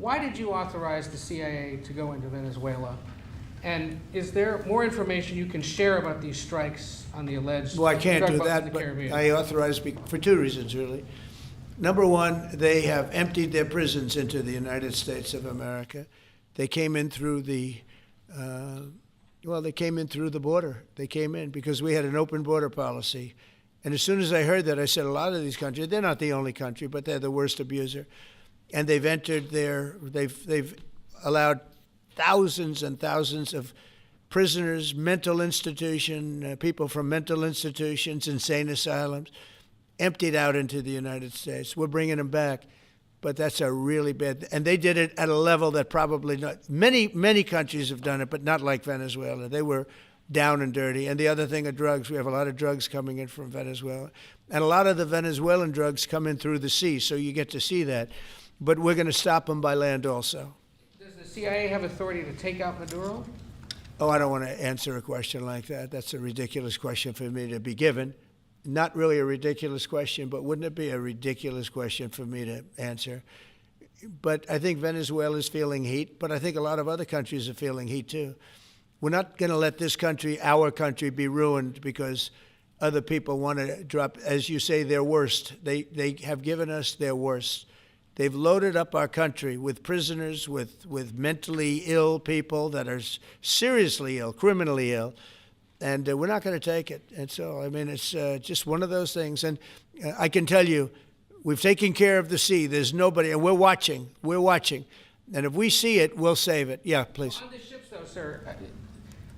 why did you authorize the CIA to go into Venezuela? And is there more information you can share about these strikes on the alleged Well, I can't drug do busts in that, the but Caribbean? I authorized for two reasons, really. Number one, they have emptied their prisons into the United States of America. They came in through the, they came in through the border. They came in because we had an open border policy. And as soon as I heard that, I said, a lot of these countries, they're not the only country, but they're the worst abuser. And they've entered they've allowed thousands and thousands of prisoners, mental institution, people from mental institutions, insane asylums, emptied out into the United States. We're bringing them back, but that's a really bad, and they did it at a level that probably not, many countries have done it, but not like Venezuela. They were down and dirty. And the other thing are drugs. We have a lot of drugs coming in from Venezuela. And a lot of the Venezuelan drugs come in through the sea, so you get to see that. But we're going to stop them by land also. Does the CIA have authority to take out Maduro? Oh, I don't want to answer a question like that. That's a ridiculous question for me to be given. Not really a ridiculous question, but wouldn't it be a ridiculous question for me to answer? But I think Venezuela is feeling heat, but I think a lot of other countries are feeling heat too. We're not going to let this country, our country, be ruined because other people want to drop, as you say, their worst. They have given us their worst. They've loaded up our country with prisoners, with mentally ill people that are seriously ill, criminally ill, and we're not going to take it. And so, I mean, it's just one of those things. And I can tell you, we've taken care of the sea. There's nobody, and we're watching. We're watching. And if we see it, we'll save it. Yeah, please. On the ships, though, sir,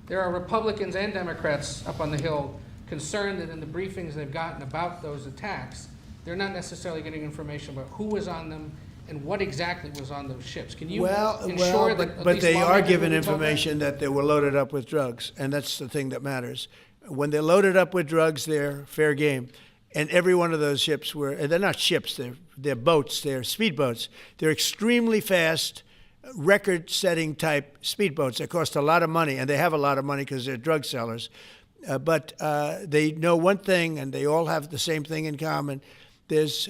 there are Republicans and Democrats up on the Hill concerned that in the briefings they've gotten about those attacks, they're not necessarily getting information about who was on them and what exactly was on those ships. Can you ensure that at but least they are lawmakers given will be told information that they were loaded up with drugs, and that's the thing that matters. When they're loaded up with drugs, they're fair game. And every one of those ships they're not ships, they're boats, they're speedboats. They're extremely fast, record-setting type speedboats that cost a lot of money, and they have a lot of money because they're drug sellers. But they know one thing, and they all have the same thing in common. There's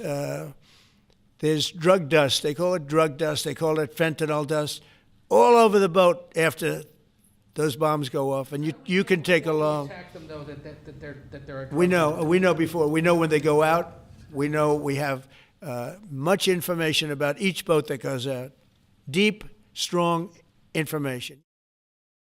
drug dust. They call it drug dust. They call it fentanyl dust all over the boat after those bombs go off. And you can take along. attack them, though, that they're a drug We know before. We know when they go out. We know we have much information about each boat that goes out. Deep, strong information.